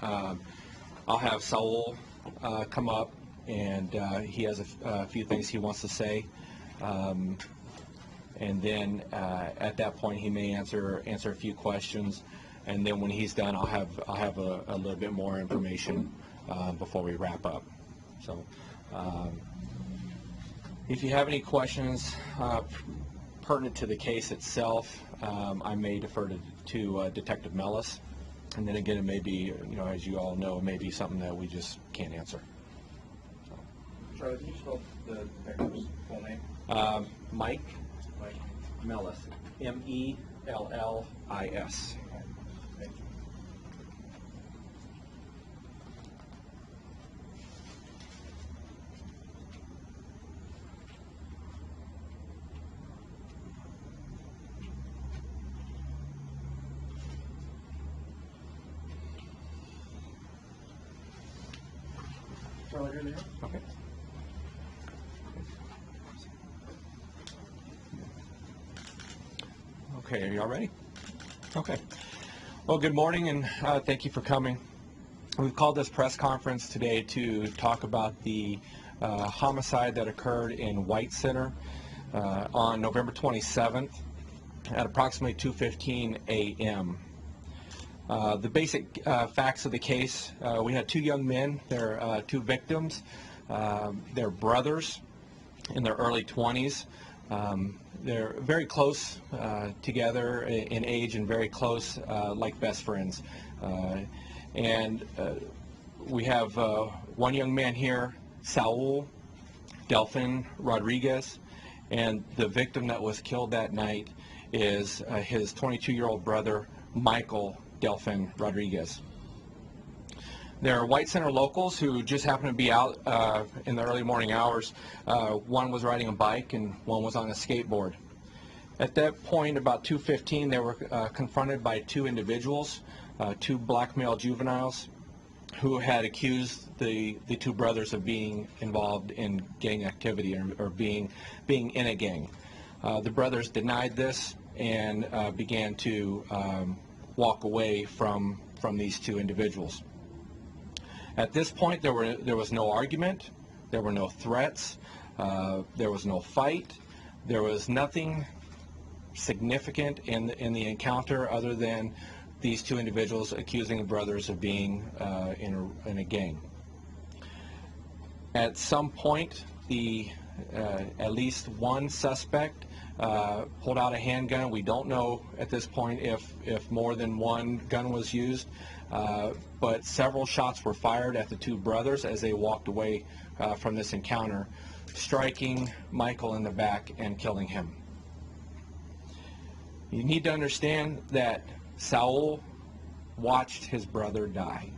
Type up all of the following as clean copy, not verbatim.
I'll have Saul come up, and he has a few things he wants to say. And then at that point, he may answer a few questions, and then when he's done, I'll have a little bit more information before we wrap up. So, if you have any questions pertinent to the case itself, I may defer to Detective Mellis, and then again, it may be, as you all know, it may be something that we just can't answer. So. Charlie, can you spell the detective's full name? Mike Mellis, M-E-L-L-I-S. Thank you. Charlie, you're there? Okay. Okay, are y'all ready? Okay. Well, good morning, and thank you for coming. We've called this press conference today to talk about the homicide that occurred in White Center on November 27th at approximately 2:15 a.m. The basic facts of the case: we had two young men. They're two victims. They're brothers in their early 20s. They're very close together in age and very close like best friends. We have one young man here, Saul Delfin Rodriguez, and the victim that was killed that night is his 22-year-old brother, Michael Delfin Rodriguez. They're White Center locals who just happened to be out in the early morning hours. One was riding a bike and one was on a skateboard. At that point, about 2:15, they were confronted by two individuals, two black male juveniles, who had accused the two brothers of being involved in gang activity or being in a gang. The brothers denied this and began to walk away from these two individuals. At this point, there was no argument, there were no threats, there was no fight, there was nothing significant in the encounter other than these two individuals accusing the brothers of being in a gang. At some point, at least one suspect pulled out a handgun. We don't know at this point if more than one gun was used, but several shots were fired at the two brothers as they walked away from this encounter, striking Michael in the back and killing him. You need to understand that Saul watched his brother die.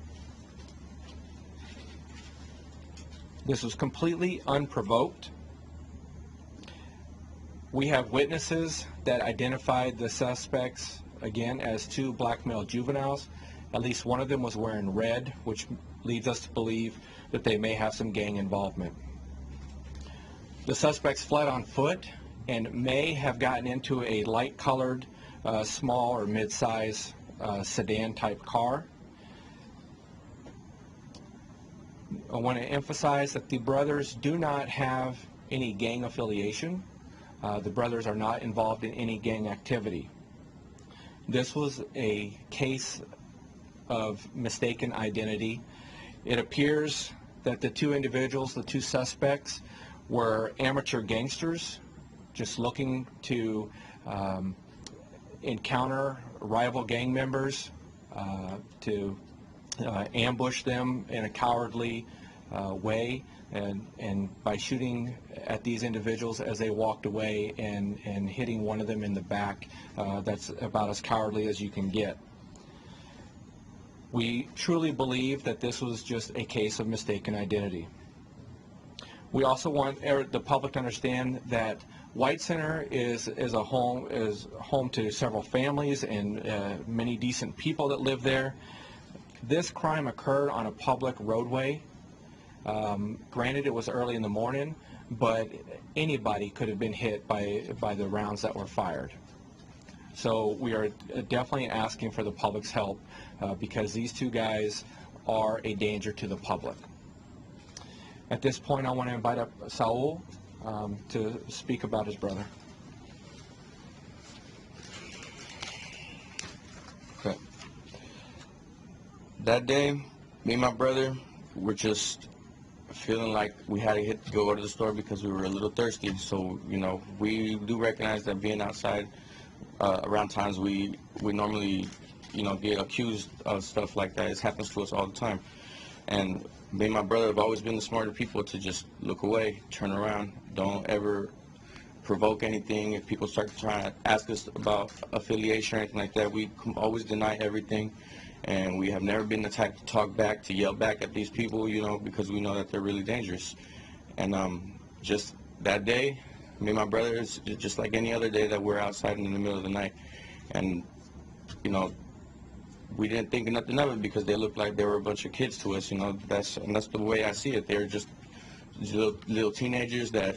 This was completely unprovoked. We have witnesses that identified the suspects, again, as two black male juveniles. At least one of them was wearing red, which leads us to believe that they may have some gang involvement. The suspects fled on foot and may have gotten into a light-colored, small or mid-size sedan-type car. I want to emphasize that the brothers do not have any gang affiliation. The brothers are not involved in any gang activity. This was a case of mistaken identity. It appears that the two individuals, the two suspects, were amateur gangsters just looking to encounter rival gang members, to ambush them in a cowardly way, and by shooting at these individuals as they walked away and hitting one of them in the back. That's about as cowardly as you can get. We truly believe that this was just a case of mistaken identity. We also want the public to understand that White Center is home to several families and many decent people that live there. This crime occurred on a public roadway. Granted, it was early in the morning, but anybody could have been hit by the rounds that were fired. So we are definitely asking for the public's help because these two guys are a danger to the public. At this point, I want to invite up Saul to speak about his brother. Okay. That day, me and my brother were just feeling like we had to go to the store because we were a little thirsty. So, you know, we do recognize that being outside around times we normally, you know, get accused of stuff like that. It happens to us all the time. And me and my brother have always been the smarter people to just look away, turn around, don't ever provoke anything. If people start trying to ask us about affiliation or anything like that, we always deny everything. And we have never been the type to talk back, to yell back at these people, you know, because we know that they're really dangerous. And just that day, me and my brother, is just like any other day that we're outside in the middle of the night. And, you know, we didn't think nothing of it because they looked like they were a bunch of kids to us, you know. That's the way I see it. They're just little teenagers that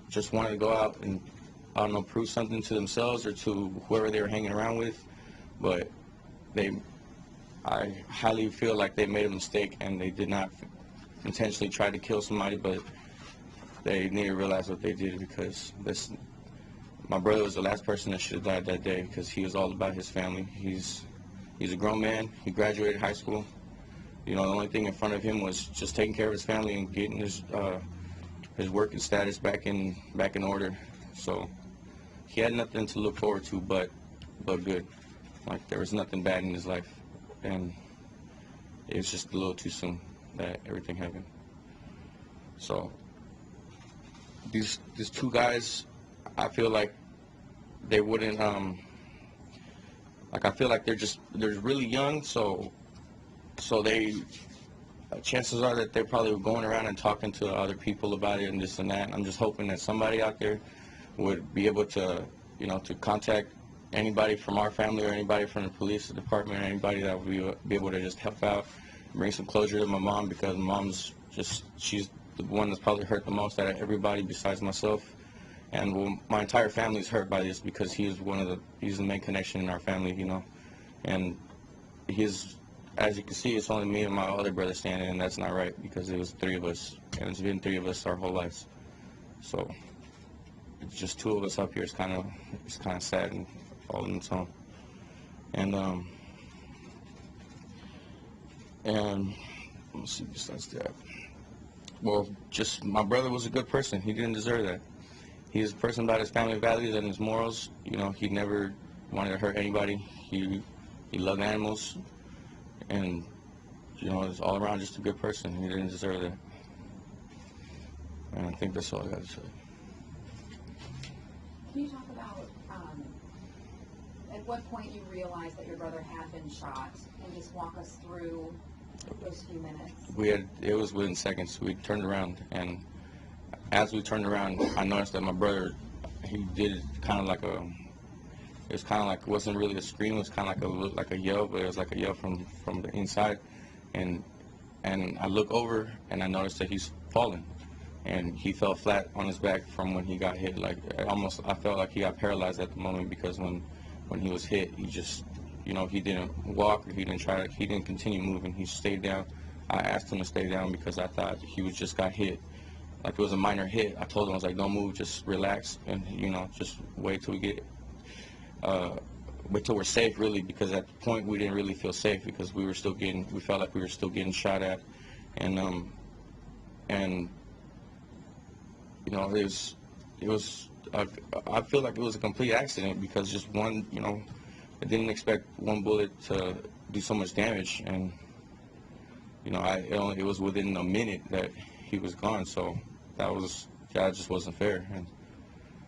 just wanted to go out and, I don't know, prove something to themselves or to whoever they were hanging around with. But I highly feel like they made a mistake and they did not intentionally try to kill somebody, but they need to realize what they did because my brother was the last person that should have died that day because he was all about his family. He's a grown man. He graduated high school. You know, the only thing in front of him was just taking care of his family and getting his working status back in order. So he had nothing to look forward to but good. Like there was nothing bad in his life, and it was just a little too soon that everything happened. So these two guys, I feel like they wouldn't like I feel like they're really young, so they chances are that they're probably going around and talking to other people about it and this and that. I'm just hoping that somebody out there would be able to, you know, to contact anybody from our family or anybody from the police department or anybody that would be able to just help out, bring some closure to my mom because my mom's she's the one that's probably hurt the most out of everybody besides myself. And well, my entire family's hurt by this because he's the main connection in our family, you know. And as you can see, it's only me and my other brother standing, and that's not right because it was three of us, and it's been three of us our whole lives. So it's just two of us up here. It's kind of sad and all in its own. And let's see, besides that, well, just my brother was a good person. He didn't deserve that. He's a person about his family values and his morals. You know, he never wanted to hurt anybody. He loved animals, and you know, was all around just a good person. He didn't deserve that. And I think that's all I got to say. Can you talk about at what point you realized that your brother had been shot, and just walk us through those few minutes? It was within seconds. We turned around, and as we turned around, I noticed that my brother, he did kind of like it wasn't really a scream. It was kind of like a yell, but it was like a yell from the inside. And I look over and I noticed that he's falling, and he fell flat on his back from when he got hit. Like I felt like he got paralyzed at the moment because when he was hit, he just, you know, he didn't walk or he didn't continue moving. He stayed down. I asked him to stay down because I thought he just got hit. Like it was a minor hit. I told him, I was like, don't move, just relax, and you know, just wait till we're safe, really, because at the point we didn't really feel safe because we felt like we were still getting shot at, and you know, I feel like it was a complete accident because just one, you know, I didn't expect one bullet to do so much damage, and you know, it was within a minute that he was gone, so that just wasn't fair. And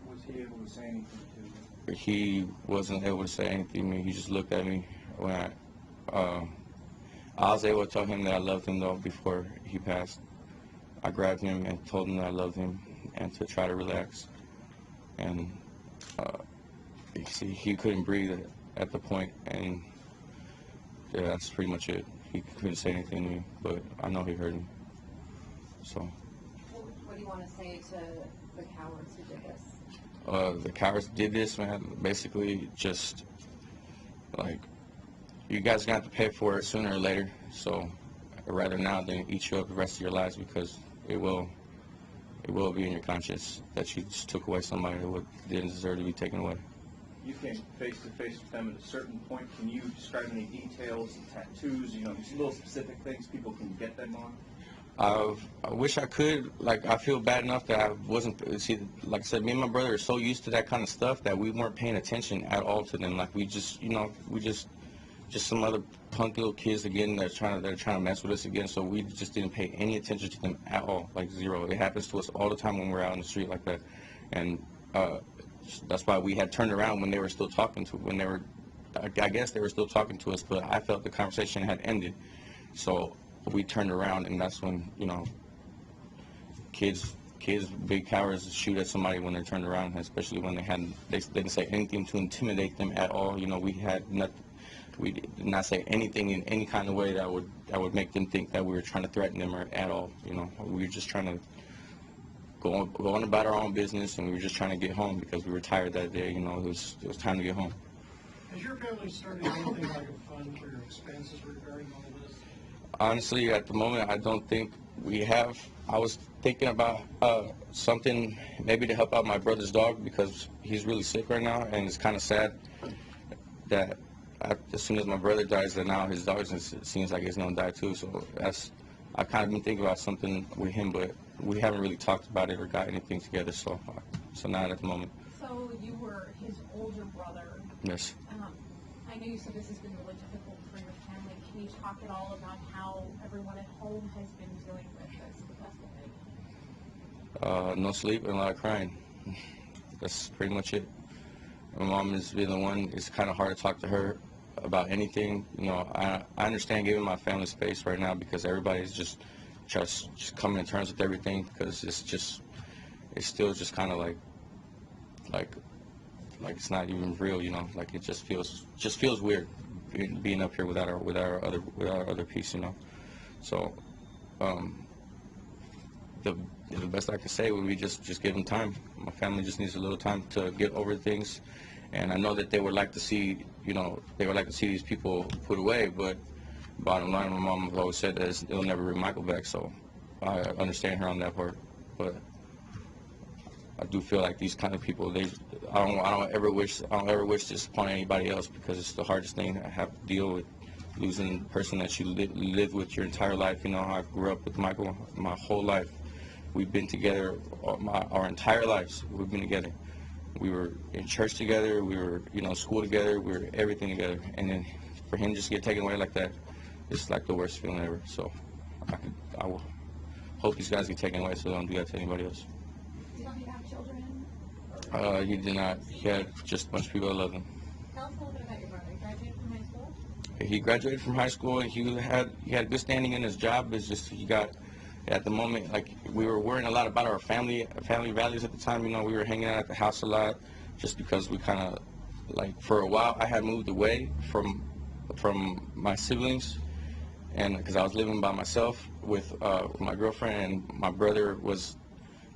Was he able to say anything to you? he wasn't able to say anything to me. He just looked at me when I was able to tell him that I loved him though before he passed. I grabbed him and told him that I loved him and to try to relax. And he couldn't breathe at the point, and yeah, that's pretty much it. He couldn't say anything to me, but I know he heard me. So. What do you want to say to the cowards who did this? The cowards did this, man. Basically, just like, you guys are gonna have to pay for it sooner or later. So rather now than eat you up the rest of your lives, because it will be in your conscience that you just took away somebody who didn't deserve to be taken away. You came face to face with them at a certain point. Can you describe any details, tattoos, just little specific things people can get them on? I wish I could. Like, I feel bad enough that I wasn't. See, like I said, me and my brother are so used to that kind of stuff that we weren't paying attention at all to them. Like, we just some other punk little kids again that are trying to mess with us again. So we just didn't pay any attention to them at all, like zero. It happens to us all the time when we're out in the street like that, and that's why we had turned around when they were still talking to. I guess they were still talking to us, but I felt the conversation had ended. So we turned around, and that's when, kids, big cowards, shoot at somebody when they're turned around, especially when they didn't say anything to intimidate them at all. We had nothing. We did not say anything in any kind of way that would make them think that we were trying to threaten them or at all. We were just trying to go on about our own business, and we were just trying to get home because we were tired that day. It was time to get home. Has your family started anything like a fund for your expenses regarding all this? Honestly, at the moment, I don't think we have. I was thinking about something maybe to help out my brother's dog, because he's really sick right now, and it's kind of sad that as soon as my brother dies, that now his dog seems like it's going to die too. So I've kind of been thinking about something with him, but we haven't really talked about it or got anything together, so not at the moment. So you were his older brother. Yes. I know you said this has been really difficult for your family. Can you talk at all about how everyone at home has been dealing with this the No sleep and a lot of crying. That's pretty much it. My mom has been the one. It's kind of hard to talk to her about anything. I understand giving my family space right now, because everybody's just coming to terms with everything, because it's still just kind of like it's not even real, like it just feels weird being up here without our other piece, So the best I could say would be just give them time. My family just needs a little time to get over things, and I know that they would like to see these people put away, but bottom line, my mom always said that it'll never bring Michael back, so I understand her on that part. But I do feel like these kind of people, I don't ever wish this upon anybody else, because it's the hardest thing I have to deal with, losing the person that you live with your entire life. I grew up with Michael my whole life. We've been together our entire lives. We've been together. We were in church together. We were, school together. We were everything together. And then for him just to get taken away like that, it's like the worst feeling ever. So I will hope these guys get taken away so they don't do that to anybody else. Did he have children? He did not. He had just a bunch of people that loved him. Tell us a little bit about your brother. He graduated from high school? He graduated from high school, and he had good standing in his job. It's just he got, at the moment, like, we were worrying a lot about our family values at the time. We were hanging out at the house a lot, just because we kind of, like, for a while I had moved away from my siblings, and because I was living by myself with my girlfriend, and my brother was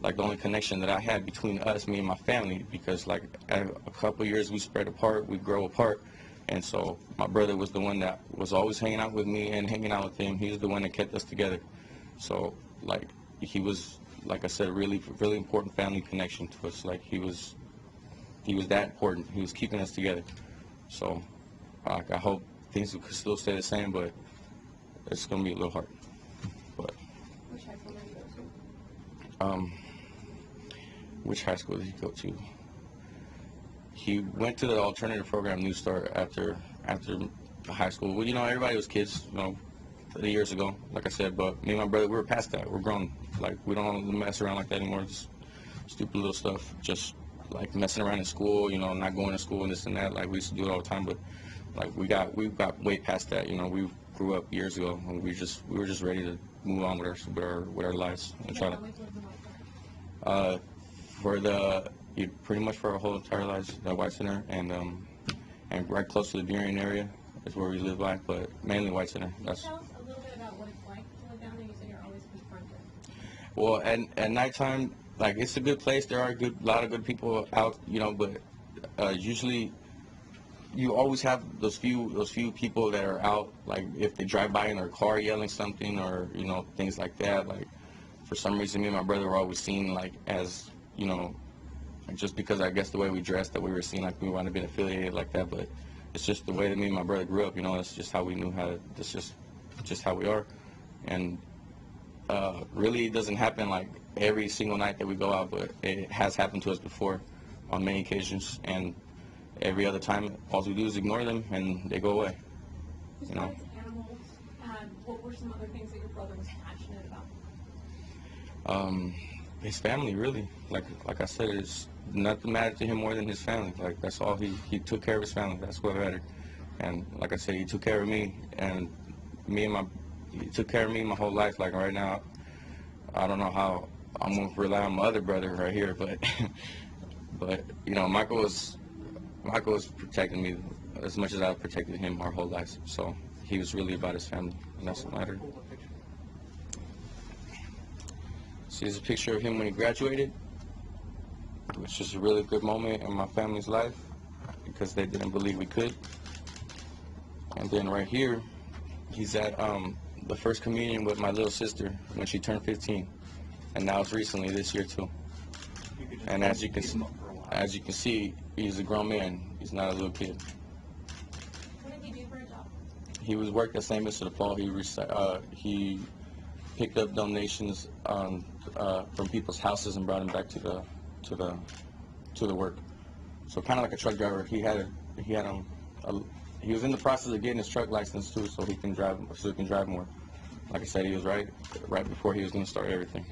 like the only connection that I had between us, me and my family, because like a couple years we spread apart, we grow apart. And so my brother was the one that was always hanging out with me and hanging out with him. He was the one that kept us together. So, like, he was, like I said, a really, really important family connection to us. Like, he was that important. He was keeping us together. So, I hope things could still stay the same, but it's going to be a little hard. But Which high school did he go to? Which high school did he go to? He went to the alternative program, New Start, after high school. Well, everybody was kids, 30 years ago, like I said. But me and my brother, we were past that. We're grown. Like, we don't mess around like that anymore. Just stupid little stuff. Just like messing around in school, not going to school and this and that. Like, we used to do it all the time. But like, we got way past that. We grew up years ago, and we were just ready to move on with our lives and try to. Pretty much for our whole entire lives, the White Center, and right close to the Burien area is where we live by, but mainly White Center. Can you tell us a little bit about what it's like to live down there? You said you're always confronted. Well, at nighttime, like, it's a good place. There are a lot of good people out, but usually you always have those few people that are out, like if they drive by in their car yelling something, or things like that. Like for some reason, me and my brother were always seen like as just because I guess the way we dressed, that we were seen like we wanted to be affiliated like that. But it's just the way that me and my brother grew up. It's just how we knew how to. It's just how we are, and really it doesn't happen like every single night that we go out, but it has happened to us before on many occasions, and every other time all we do is ignore them and they go away. Besides animals, what were some other things that your brother was passionate about? His family, really. Like I said, it's nothing mattered to him more than his family. Like that's all he took care of his family. That's what mattered. And like I said, he took care of me, and he took care of me my whole life. Like right now, I don't know how I'm gonna rely on my other brother right here, but but Michael was protecting me as much as I protected him our whole lives. So he was really about his family, and that's what mattered. See, there's a picture of him when he graduated, which is a really good moment in my family's life because they didn't believe we could. And then right here, he's at the first communion with my little sister when she turned 15, and that was recently this year too. And as you can see, he's a grown man. He's not a little kid. What did he do for a job? He was worked at St. Vincent de Paul. He picked up donations from people's houses and brought them back to the work. So kind of like a truck driver. He was in the process of getting his truck license too, so he can drive more. Like I said, he was right before he was going to start everything.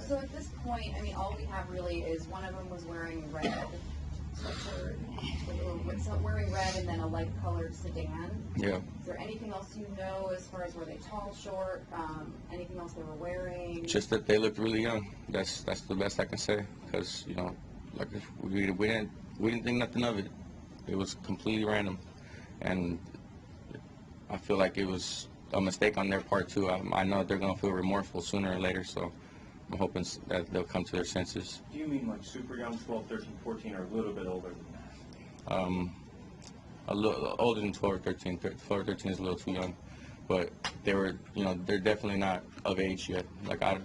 So at this point, I mean, all we have really is one of them was wearing red sweatshirt, wearing red, and then a light-colored sedan. Yeah. Is there anything else you know as far as were they tall, short, anything else they were wearing? Just that they looked really young. That's the best I can say, because like we didn't think nothing of it. It was completely random, and I feel like it was a mistake on their part too. I know they're gonna feel remorseful sooner or later, so I'm hoping that they'll come to their senses. Do you mean like super young, 12, 13, 14, or a little bit older than that? A little older than 12 or 13. 12 or 13 is a little too young, but they were, they're definitely not of age yet. Like I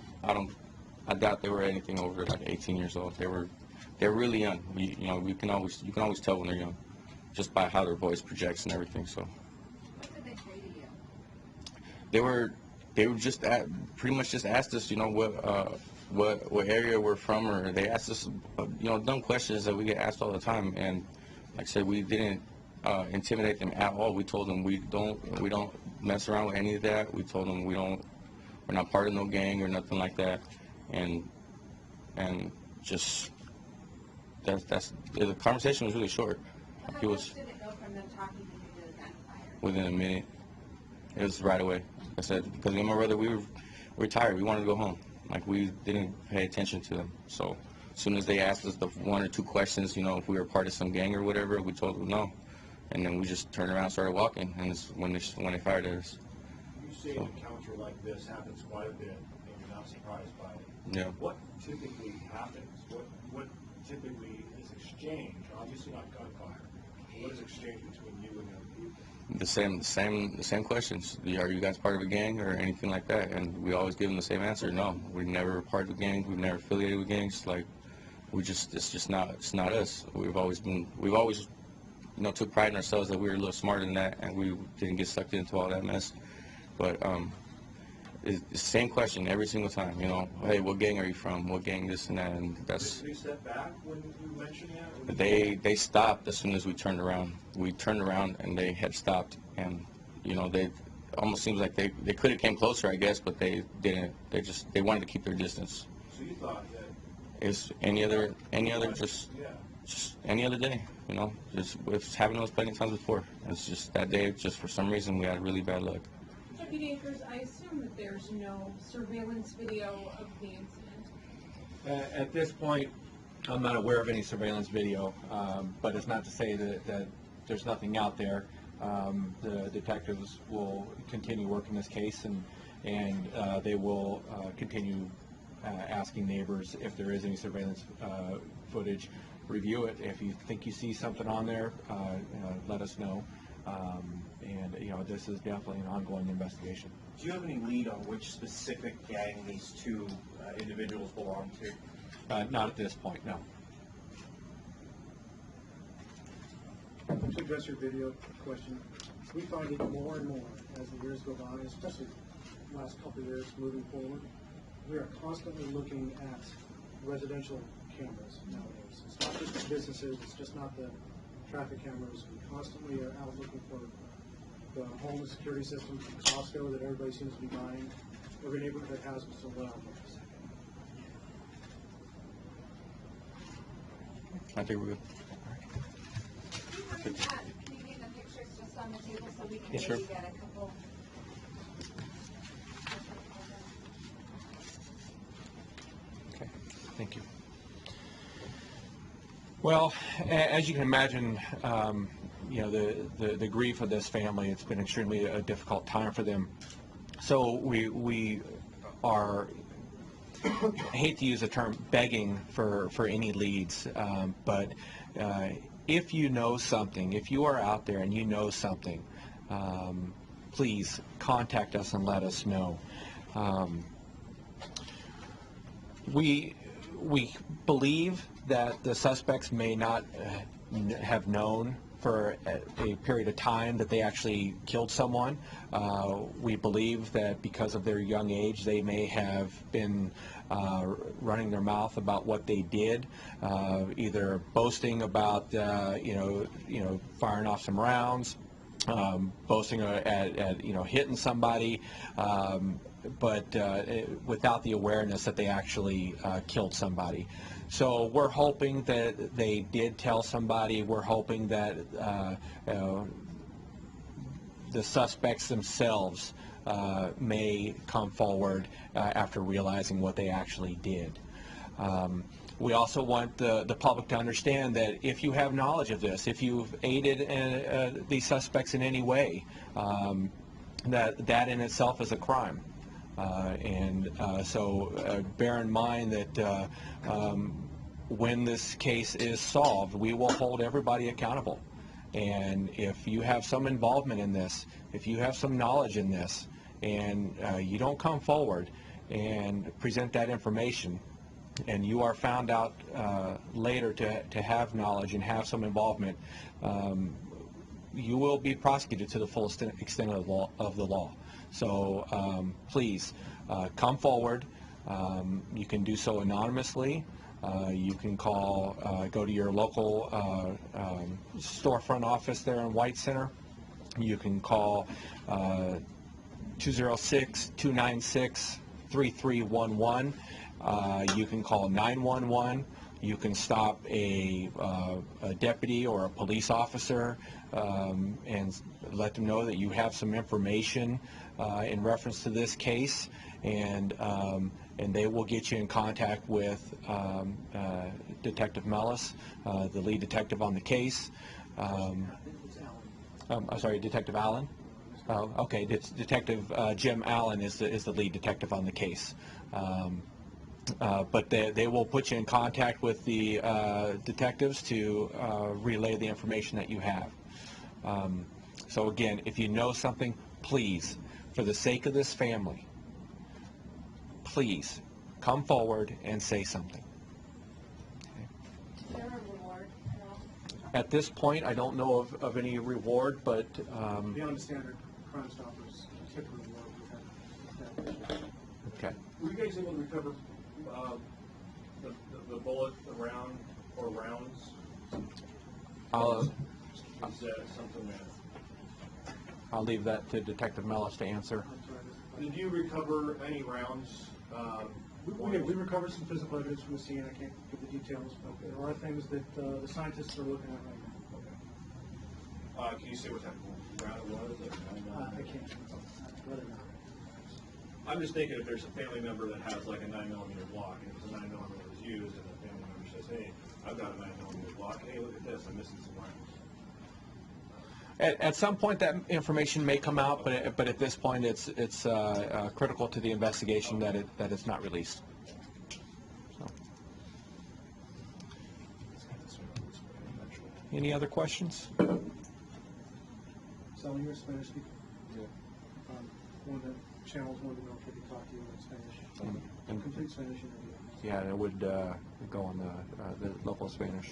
doubt they were anything over like 18 years old. They're really young. You can always tell when they're young, just by how their voice projects and everything. So. What did they say to you? They were just pretty much just asked us, what area we're from, or they asked us, dumb questions that we get asked all the time. And like I said, we didn't intimidate them at all. We told them we don't mess around with any of that. We told them we're not part of no gang or nothing like that. And just the conversation was really short. How It was fast did it go from them talking to you to the identifier? within a minute. It was right away. Like I said, because me and my brother, we were tired. We wanted to go home. Like we didn't pay attention to them. So as soon as they asked us the one or two questions, if we were part of some gang or whatever, we told them no. And then we just turned around and started walking, and it's when they fired at us. You say an encounter like this happens quite a bit, and you're not surprised by it. Yeah. What typically happens? What typically is exchanged? Obviously not gunfire. What is exchanged between you and other people? The same questions. Are you guys part of a gang or anything like that? And we always give them the same answer. No, we're never part of a gang. We've never affiliated with gangs. Like it's not us. We've always took pride in ourselves that we were a little smarter than that, and we didn't get sucked into all that mess. But it's the same question every single time. Hey, what gang are you from? What gang this and that? And that's. Did they step back when you mentioned that? They stopped as soon as we turned around. We turned around and they had stopped, and they almost seems like they could have came closer, I guess, but they didn't. They wanted to keep their distance. So you thought that It's any other just any other day, it's happened to us plenty of times before. It's just that day, just for some reason we had really bad luck. Deputy Akers, I assume that there's no surveillance video of the incident. At this point, I'm not aware of any surveillance video, but it's not to say that there's nothing out there. The detectives will continue working this case, and they will continue asking neighbors if there is any surveillance footage review it. If you think you see something on there, let us know. And this is definitely an ongoing investigation. Do you have any lead on which specific gang these two individuals belong to? Not at this point, no. To address your video question, we find it more and more as the years go by, especially the last couple of years moving forward. We are constantly looking at residential cameras nowadays. It's not just the businesses, it's just not the traffic cameras. We constantly are out looking for the home security system from Costco that everybody seems to be buying. Every neighborhood has them, so well. I think we're good. Can you leave the pictures just on the table so we can Yeah, sure. maybe get a couple? Okay, thank you. Well, as you can imagine, the grief of this family, it's been extremely a difficult time for them. So we are, I hate to use the term begging for any leads, but if you know something, if you are out there and you know something, please contact us and let us know. We believe that the suspects may not have known for a period of time that they actually killed someone. We believe that because of their young age, they may have been running their mouth about what they did, either boasting about firing off some rounds, boasting at hitting somebody, but without the awareness that they actually killed somebody. So we're hoping that they did tell somebody. We're hoping that the suspects themselves may come forward after realizing what they actually did. We also want the public to understand that if you have knowledge of this, if you've aided these suspects in any way, that in itself is a crime. So bear in mind that when this case is solved, we will hold everybody accountable. And if you have some involvement in this, if you have some knowledge in this, and you don't come forward and present that information, and you are found out later to have knowledge and have some involvement, you will be prosecuted to the full extent of the law. So please come forward. You can do so anonymously. You can call, go to your local storefront office there in White Center. You can call 206-296-3311. You can call 911. You can stop a deputy or a police officer and let them know that you have some information in reference to this case, and they will get you in contact with Detective Mellis, the lead detective on the case. I'm sorry, Detective Allen. Okay, Detective Jim Allen is the lead detective on the case. But they will put you in contact with the detectives to relay the information that you have. So again, if you know something, please, for the sake of this family, please come forward and say something. Okay. Is there a reward at all? At this point, I don't know of any reward, but Beyond the standard Crime Stoppers typical reward we've had. okay. Were you guys able to recover the bullet, the round, or rounds? Is that something that... I'll leave that to Detective Mellis to answer. Did you recover any rounds? We recovered some physical evidence from the scene. I can't give the details, but there are things that the scientists are looking at right now. Can you say what type of round it was? I can't. Rather not. I'm just thinking if there's a family member that has like a 9mm Glock, and if the 9mm was used, and the family member says, "Hey, I've got a 9mm Glock. Hey, look at this. I'm missing some rounds." At some point, that information may come out, but at this point, it's critical to the investigation that it's not released. So. Any other questions? So you're a Spanish speaker? Yeah. One of the channels wanted to know if they could talk to you in Spanish. And- Complete Spanish interview. Yeah, it would go on the local Spanish.